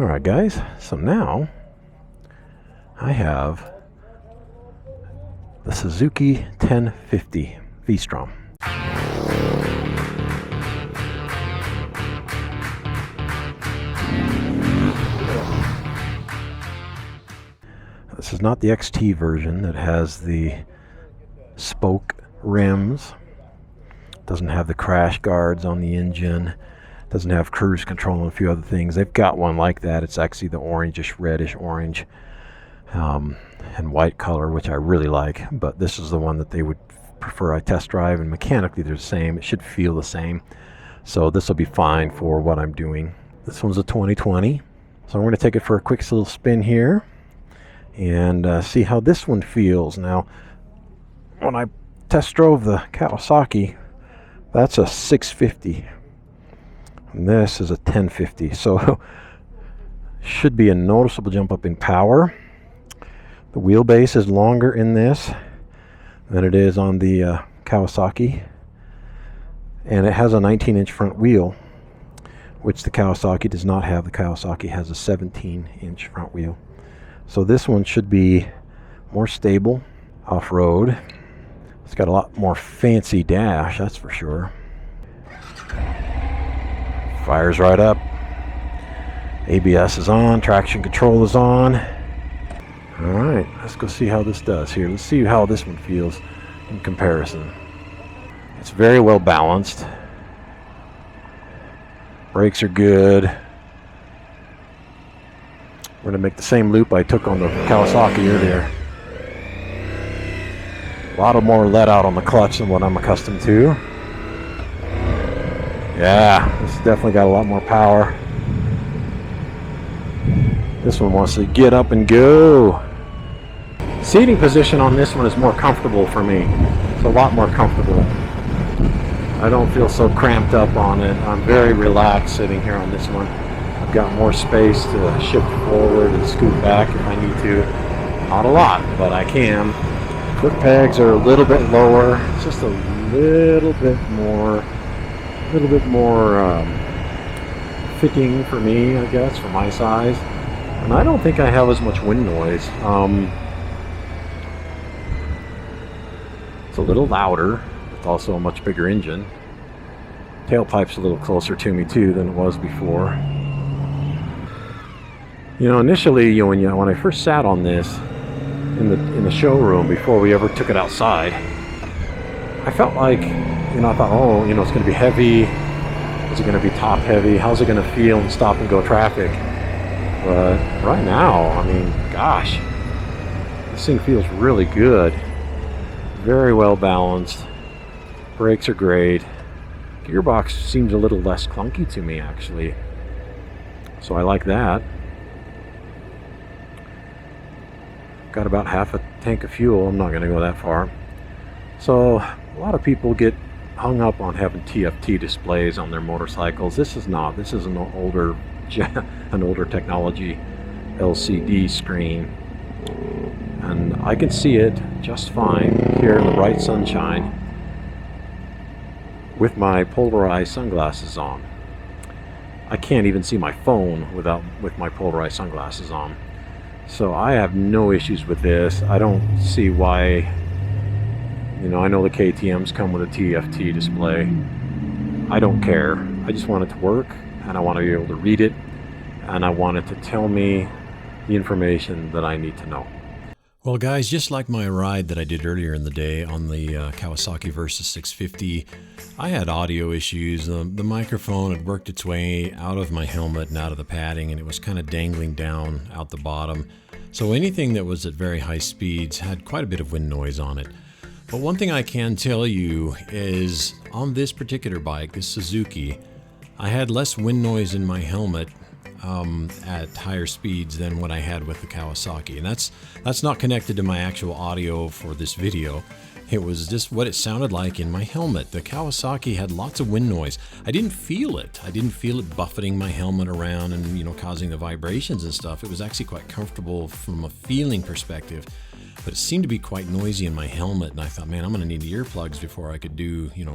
Alright guys, so now I have the Suzuki 1050 V-Strom. This is not the XT version that has the spoke rims, doesn't have the crash guards on the engine, doesn't have cruise control and a few other things. They've got one like that. It's actually the orangish, reddish orange and white color, which I really like, but this is the one that they would prefer I test drive, and mechanically they're the same. It should feel the same, so this will be fine for what I'm doing. This one's a 2020, so I'm going to take it for a quick little spin here and see how this one feels. Now, when I test drove the Kawasaki, that's a 650 and this is a 1050, so should be a noticeable jump up in power. The wheelbase is longer in this than it is on the Kawasaki, and it has a 19-inch front wheel, which the Kawasaki does not have. The Kawasaki has a 17-inch front wheel, so this one should be more stable off-road. It's got a lot more fancy dash, that's for sure. Fires right up. ABS is on, traction control is on. Alright, let's go see how this does here. Let's see how this one feels in comparison. It's very well balanced. Brakes are good. We're going to make the same loop I took on the Kawasaki earlier. A lot more let out on the clutch than what I'm accustomed to. Yeah, this definitely got a lot more power. This one wants to get up and go. Seating position on this one is more comfortable for me. It's a lot more comfortable. I don't feel so cramped up on it. I'm very relaxed sitting here on this one. I've got more space to shift forward and scoot back if I need to. Not a lot, but I can. Foot pegs are a little bit lower. It's just a little bit more fitting for me, I guess, for my size. And I don't think I have as much wind noise. It's a little louder. It's also a much bigger engine. Tailpipe's a little closer to me too than it was before. You know, initially, when I first sat on this in the showroom before we ever took it outside, I felt like, I thought, oh, it's going to be heavy. Is it going to be top heavy? How's it going to feel in stop and go traffic? But right now, I mean, gosh, this thing feels really good. Very well balanced. Brakes are great. Gearbox seems a little less clunky to me, actually. So I like that. Got about half a tank of fuel. I'm not going to go that far. So a lot of people get hung up on having TFT displays on their motorcycles. This is not. This is an older technology LCD screen, and I can see it just fine here in the bright sunshine with my polarized sunglasses on. I can't even see my phone with my polarized sunglasses on, so I have no issues with this. I don't see why. I know the KTMs come with a TFT display. I don't care. I just want it to work, and I want to be able to read it, and I want it to tell me the information that I need to know. Well, guys, just like my ride that I did earlier in the day on the Kawasaki Versys 650, I had audio issues. The microphone had worked its way out of my helmet and out of the padding, and it was kind of dangling down out the bottom. So anything that was at very high speeds had quite a bit of wind noise on it. But one thing I can tell you is on this particular bike, this Suzuki, I had less wind noise in my helmet at higher speeds than what I had with the Kawasaki. And that's not connected to my actual audio for this video. It was just what it sounded like in my helmet. The Kawasaki had lots of wind noise. I didn't feel it. I didn't feel it buffeting my helmet around and, causing the vibrations and stuff. It was actually quite comfortable from a feeling perspective. But it seemed to be quite noisy in my helmet, and I thought, man, I'm going to need earplugs before I could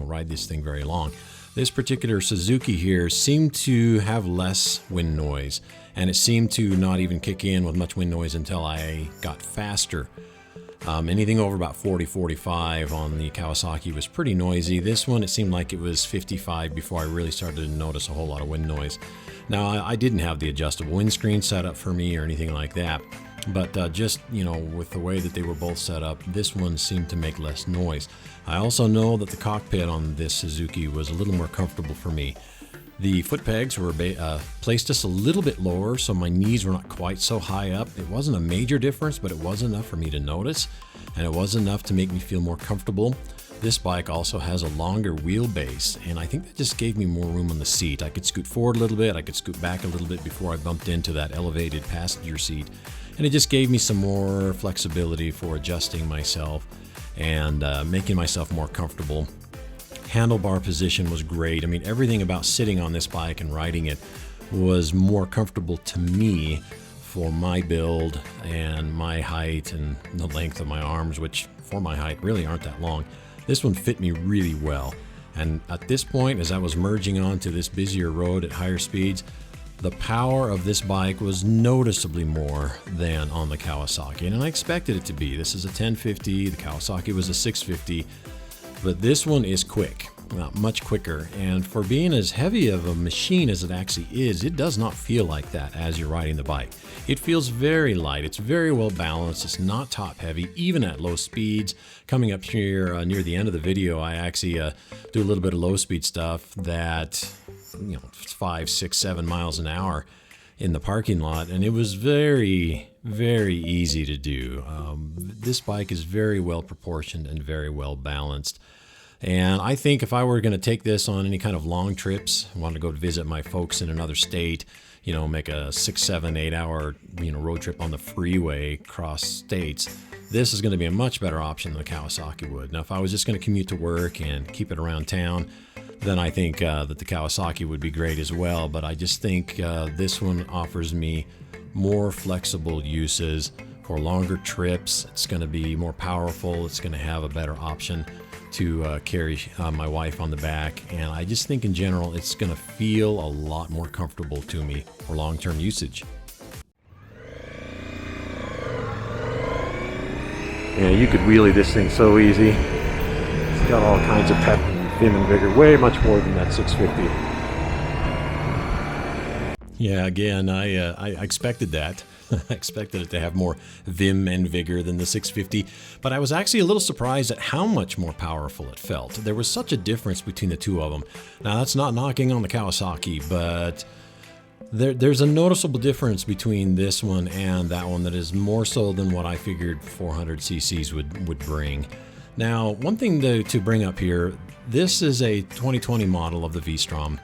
ride this thing very long. This particular Suzuki here seemed to have less wind noise, and it seemed to not even kick in with much wind noise until I got faster. Anything over about 40, 45 on the Kawasaki was pretty noisy. This one, it seemed like it was 55 before I really started to notice a whole lot of wind noise. Now, I didn't have the adjustable windscreen set up for me or anything like that, but just, with the way that they were both set up, this one seemed to make less noise. I also know that the cockpit on this Suzuki was a little more comfortable for me. The foot pegs were placed just a little bit lower, so my knees were not quite so high up. It wasn't a major difference, but it was enough for me to notice, and it was enough to make me feel more comfortable. This bike also has a longer wheelbase, and I think that just gave me more room on the seat. I could scoot forward a little bit, I could scoot back a little bit before I bumped into that elevated passenger seat, and it just gave me some more flexibility for adjusting myself and making myself more comfortable. Handlebar position was great. I mean, everything about sitting on this bike and riding it was more comfortable to me for my build and my height and the length of my arms, which for my height really aren't that long. This one fit me really well. And at this point, as I was merging onto this busier road at higher speeds, the power of this bike was noticeably more than on the Kawasaki, and I expected it to be. This is a 1050, the Kawasaki was a 650. But this one is quick, much quicker, and for being as heavy of a machine as it actually is, it does not feel like that as you're riding the bike. It feels very light, it's very well balanced, it's not top heavy, even at low speeds. Coming up here near the end of the video, I actually do a little bit of low speed stuff that, 5, 6, 7 miles an hour in the parking lot, and it was very, very easy to do. This bike is very well proportioned and very well balanced. And I think if I were going to take this on any kind of long trips, I wanted to go to visit my folks in another state, make a 6, 7, 8 hour, road trip on the freeway across states, this is going to be a much better option than the Kawasaki would. Now, if I was just going to commute to work and keep it around town, then I think that the Kawasaki would be great as well. But I just think this one offers me more flexible uses for longer trips. It's going to be more powerful. It's going to have a better option to carry my wife on the back. And I just think in general, it's going to feel a lot more comfortable to me for long-term usage. Yeah, you could wheelie this thing so easy. It's got all kinds of pep and vim and vigor, way much more than that 650. Yeah, again, I expected that. I expected it to have more vim and vigor than the 650, but I was actually a little surprised at how much more powerful it felt. There was such a difference between the two of them. Now, that's not knocking on the Kawasaki, but there's a noticeable difference between this one and that one that is more so than what I figured 400 cc's would bring. Now, one thing to bring up here, this is a 2020 model of the V-Strom,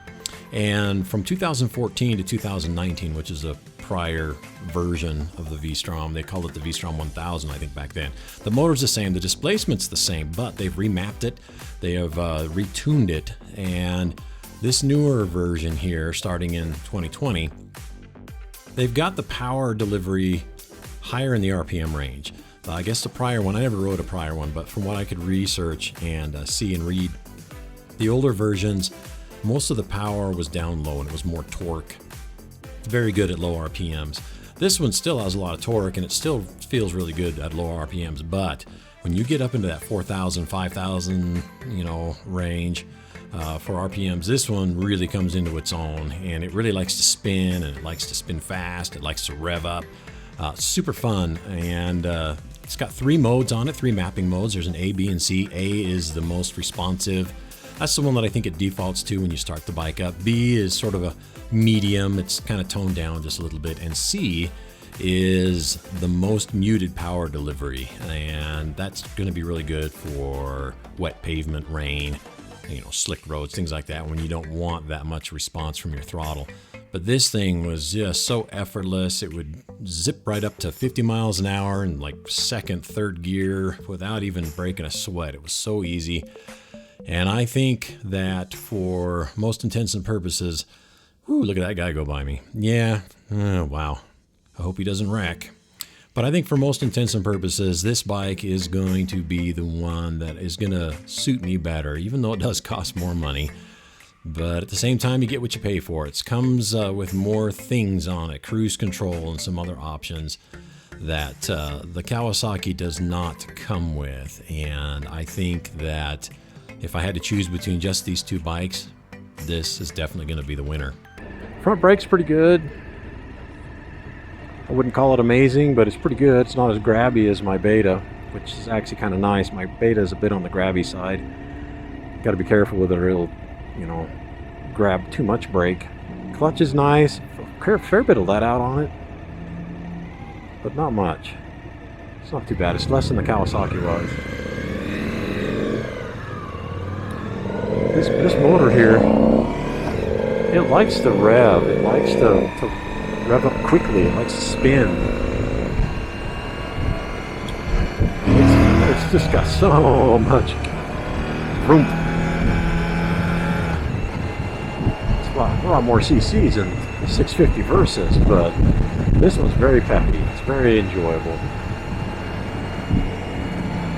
and from 2014 to 2019, which is a prior version of the V-Strom, they called it the V-Strom 1000, I think, back then. The motor's the same, the displacement's the same, but they've remapped it, they have retuned it, and this newer version here, starting in 2020, they've got the power delivery higher in the RPM range. I guess the prior one, I never rode a prior one, but from what I could research and see and read, the older versions, most of the power was down low and it was more torque. It's very good at low RPMs. This one still has a lot of torque and it still feels really good at low RPMs, but when you get up into that 4,000, 5,000, range, for RPMs, this one really comes into its own, and it really likes to spin, and it likes to spin fast, it likes to rev up. Super fun, and it's got 3 modes on it, 3 mapping modes. There's an A, B, and C. A is the most responsive. That's the one that I think it defaults to when you start the bike up. B is sort of a medium, it's kind of toned down just a little bit, and C is the most muted power delivery, and that's going to be really good for wet pavement, rain, slick roads, things like that, when you don't want that much response from your throttle. But this thing was just so effortless. It would zip right up to 50 miles an hour in like second, third gear without even breaking a sweat. It was so easy. And I think that for most intents and purposes, look at that guy go by me. Yeah, wow. I hope he doesn't wreck. But I think for most intents and purposes, this bike is going to be the one that is going to suit me better, even though it does cost more money. but at the same time, you get what you pay for. It comes with more things on it, cruise control and some other options that the Kawasaki does not come with. And I think that if I had to choose between just these two bikes, this is definitely going to be the winner. Front brake's pretty good. I wouldn't call it amazing, but it's pretty good. It's not as grabby as my Beta, which is actually kind of nice. My Beta is a bit on the grabby side. Got to be careful with it or it'll, grab too much brake. Clutch is nice. Fair bit of let out on it, but not much. It's not too bad. It's less than the Kawasaki was. This motor here, it likes to rev. It likes to rev up quickly. It likes to spin. It's just got so much room. It's a lot more CCs than the 650 Versus, but this one's very peppy. It's very enjoyable.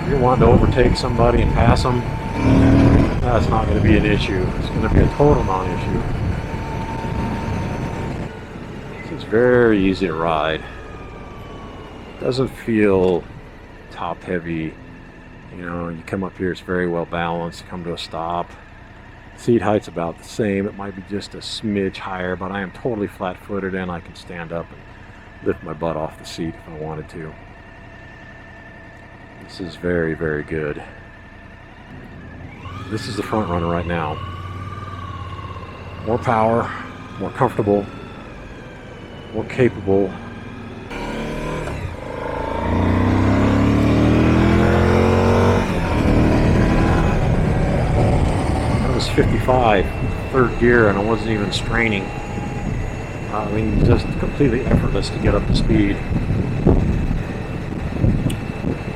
If you're wanting to overtake somebody and pass them, that's not going to be an issue. It's going to be a total non-issue. It's very easy to ride. Doesn't feel top heavy. You come up here, it's very well balanced. Come to a stop. Seat height's about the same. It might be just a smidge higher, but I am totally flat-footed and I can stand up and lift my butt off the seat if I wanted to. This is very, very good. This is the front runner right now. More power, more comfortable, more capable. That was 55, third gear, and I wasn't even straining. Just completely effortless to get up to speed.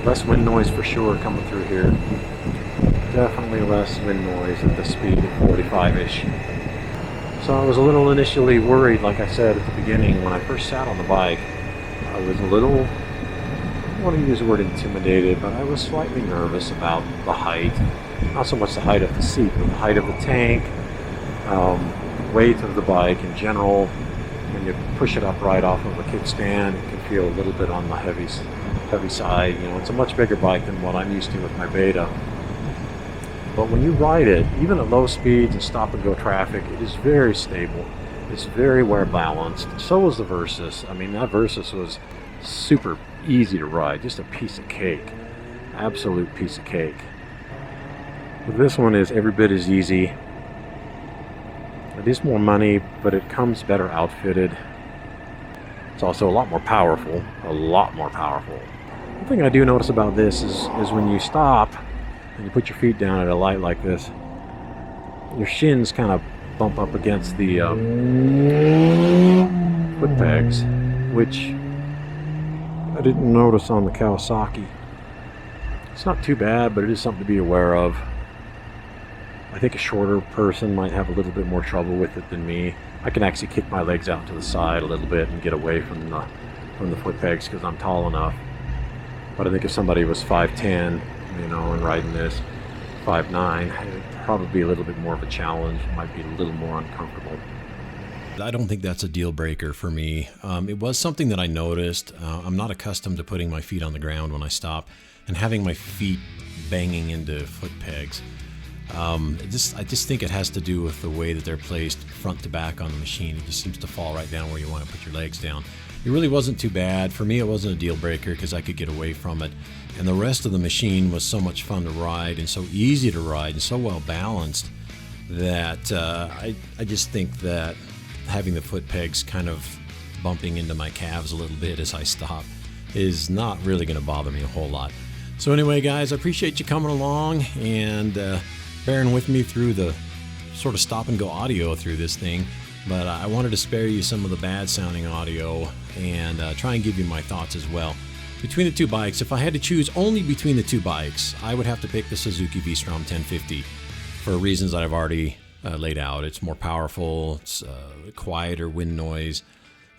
Less wind noise for sure coming through here. Definitely less wind noise at the speed of 45-ish. So I was a little initially worried, like I said at the beginning, when I first sat on the bike. I was a little, I don't want to use the word intimidated, but I was slightly nervous about the height. Not so much the height of the seat, but the height of the tank, weight of the bike in general. When you push it up right off of a kickstand, it can feel a little bit on the heavy side. It's a much bigger bike than what I'm used to with my Beta. But when you ride it, even at low speeds and stop and go traffic, it is very stable. It's very well balanced. So was the Versus. That Versus was super easy to ride, just a piece of cake. Absolute piece of cake. But this one is every bit as easy. It is more money, but it comes better outfitted. It's also a lot more powerful. A lot more powerful. One thing I do notice about this is when you stop and you put your feet down at a light like this, your shins kind of bump up against the foot pegs, which I didn't notice on the Kawasaki. It's not too bad, but it is something to be aware of. I think a shorter person might have a little bit more trouble with it than me. I can actually kick my legs out to the side a little bit and get away from the foot pegs because I'm tall enough. But I think if somebody was 5'10", and riding this 5'9", it would probably be a little bit more of a challenge. It might be a little more uncomfortable. I don't think that's a deal breaker for me. It was something that I noticed. I'm not accustomed to putting my feet on the ground when I stop and having my feet banging into foot pegs. I just think it has to do with the way that they're placed front to back on the machine. It just seems to fall right down where you want to put your legs down. It really wasn't too bad. For me, it wasn't a deal breaker because I could get away from it. And the rest of the machine was so much fun to ride and so easy to ride and so well balanced that I just think that having the foot pegs kind of bumping into my calves a little bit as I stop is not really going to bother me a whole lot. So anyway, guys, I appreciate you coming along and bearing with me through the sort of stop and go audio through this thing. But I wanted to spare you some of the bad sounding audio and try and give you my thoughts as well. Between the two bikes, if I had to choose only between the two bikes, I would have to pick the Suzuki V-Strom 1050 for reasons that I've already laid out. It's more powerful, it's quieter wind noise,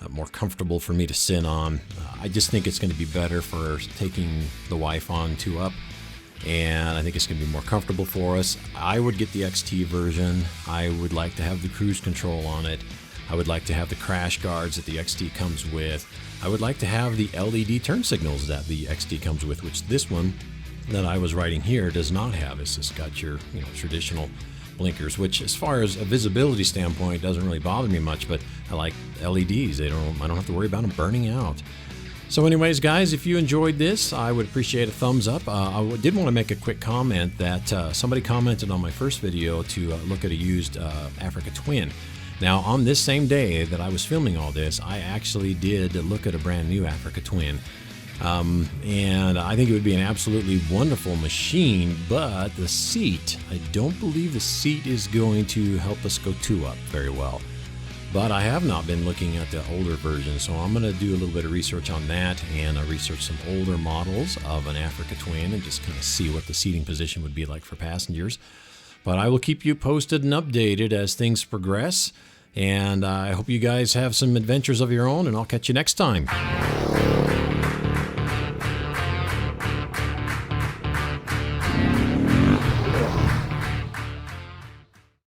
more comfortable for me to sit on. I just think it's going to be better for taking the wife on 2 Up and I think it's going to be more comfortable for us. I would get the XT version. I would like to have the cruise control on it. I would like to have the crash guards that the XT comes with. I would like to have the LED turn signals that the XT comes with, which this one that I was riding here does not have. It's just got your traditional blinkers, which as far as a visibility standpoint doesn't really bother me much, but I like LEDs. I don't have to worry about them burning out. So anyways, guys, if you enjoyed this, I would appreciate a thumbs up. I did want to make a quick comment that somebody commented on my first video to look at a used Africa Twin. Now, on this same day that I was filming all this, I actually did look at a brand new Africa Twin. And I think it would be an absolutely wonderful machine, but the seat, I don't believe the seat is going to help us go 2-up very well. But I have not been looking at the older version, so I'm going to do a little bit of research on that and research some older models of an Africa Twin and just kind of see what the seating position would be like for passengers. But I will keep you posted and updated as things progress, and I hope you guys have some adventures of your own, and I'll catch you next time.